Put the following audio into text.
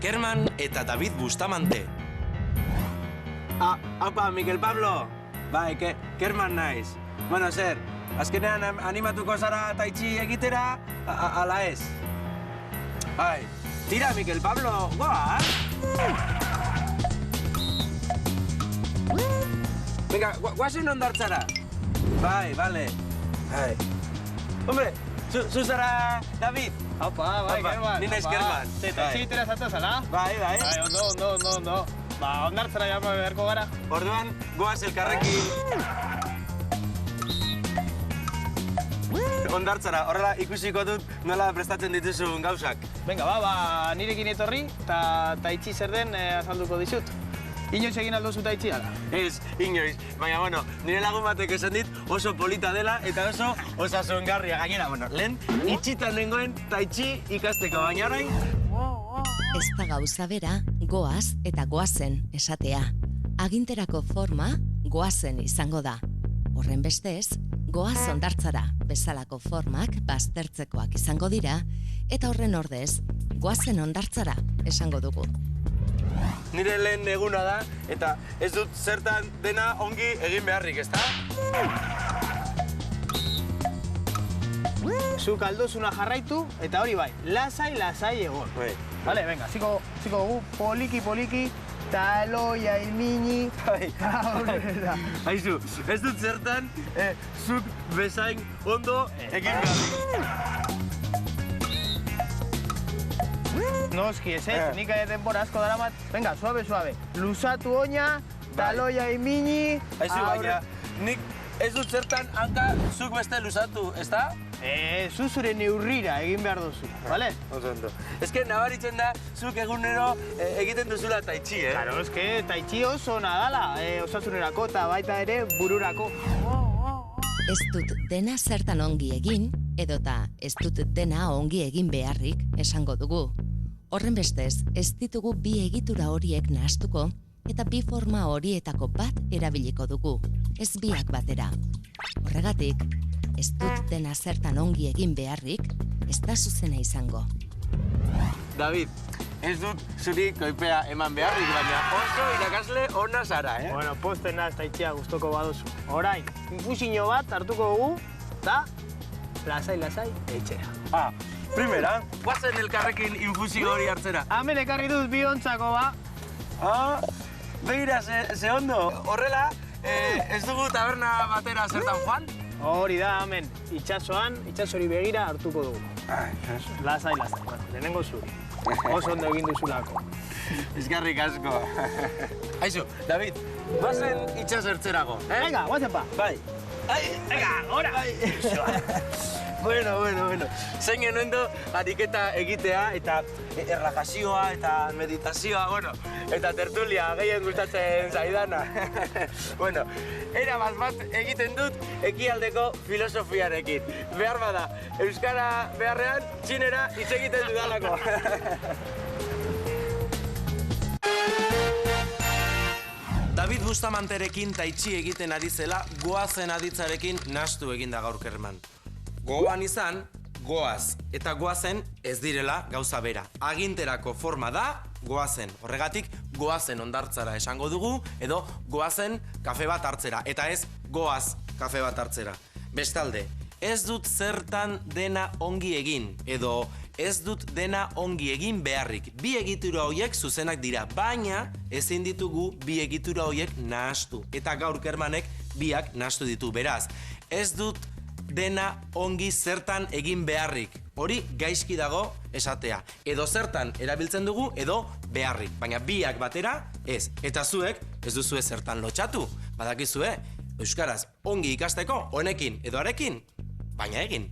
Kerman eta David Bustamante. Haupa, Mikel Pablo. Bai, Kerman naiz. Bueno, zer, azkenean animatuko zara taitxi egitera, ala ez? Bai, tira, Mikel Pablo, goa! Venga, guazen ondartzara. Bai, bale. Bai. Hombre, zu zara David? Haupa, bai, Kerman. Ni naiz Kerman. Taitxi egitera zatozala? Bai. Bai, ondo. Ba, ondartzara jama beharko gara. Orduan, goaz elkarrekin. Ondartzara, horrela ikusiko dut nola prestatzen dituzun gauzak. Venga, ba, nirekin etorri, eta taitxi zer den azalduko dizut. Inoiz egin aldozu taitxi ala? Ez, inoiz. Baina, bueno, nire lagun batek esan dit oso polita dela eta oso osasungarria. Gainera, bueno, lehen itxitan nengoen taitxi ikasteko, baina orain... Ez da gauza bera, goaz eta goazen esatea. Aginterako forma goazen izango da. Horren bestez, goaz ondartzara bezalako formak baztertzekoak izango dira, eta horren ordez, goazen ondartzara esango dugu. Nire lehen eguna da, eta ez dut zertan dena ongi egin beharrik, ezta? Zuk aldozuna jarraitu, eta hori bai, lasai egon. Bai. Vale, venga, ziko dugu, poliki, taloia imini. Bai. Aizu, ez dut zertan zuk bezain ondo egin beharrik. Noski ez, nik denbora asko daramat. Venga, suave. Luzatu oina, taloia imini. Aizu, baina, nik ez dut zertan hanka zuk beste luzatu, ezta? Zu zure neurrira egin behar duzu, bale? Oso ondo. Ez que nabaritzen da, zuk egunero egiten duzula taitxi, Claro, ez que taitxi oso nadala, osasunerako eta baita ere bururako. Ez dut dena zertan ongi egin, edota ez dut dena ongi egin beharrik esango dugu. Horren bestez, ez ditugu bi egitura horiek nahastuko, eta bi forma horietako bat erabiliko dugu, ez biak batera. Horregatik, ez dut dena zertan ongi egin beharrik, ez da zuzena izango. David, ez dut zuri koipea eman beharrik, baina oso irakasle ona zara, Bueno, posten naz taitxia gustoko baduzu. Orain, infusio bat hartuko dugu, eta lasai, etxera. Primera, guazen elkarrekin infusio hori hartzera. Hemen ekarri dut bi ontzako, ba. Begira, ze ondo. Horrela, ez dugu taberna batera zertan joan? Hori da, hemen, itsasori begira hartuko dugu. Lasai. Bueno, lehenengo zuri. Oso ondo egin duzulako. Eskerrik asko. Aizu, David, guazen itsasertzerago, Venga, guazen pa. Bai. Venga, gora! Bueno. Zein genuendo ariketa egitea eta erlajazioa eta meditazioa, eta tertulia gehien gustatzen zaidana. Era bat egiten dut ekialdeko filosofiarekin. Behar bada, euskara beharrean, txinera hitz egiten dudalako. David Bustamanterekin taitxi egiten ari zela, goazen aditzarekin nahastu eginda gaur Kerman. Gogoan izan, goaz eta goazen ez direla gauza bera. Aginterako forma da goazen. Horregatik, goazen ondartzara esango dugu, edo goazen kafe bat hartzera. Eta ez, goaz kafe bat hartzera. Bestalde, ez dut zertan dena ongi egin, edo ez dut dena ongi egin beharrik. Bi egitura horiek zuzenak dira, baina ezin ditugu bi egitura horiek nahastu. Eta gaur Kermanek biak nahastu ditu. Beraz, ez dut dena ongi zertan egin beharrik. Hori gaizki dago esatea. Edo zertan erabiltzen dugu, edo beharrik. Baina biak batera, ez. Eta zuek ez duzue zertan lotxatu. Badakizue, euskaraz ongi ikasteko, honekin edo harekin, baina egin.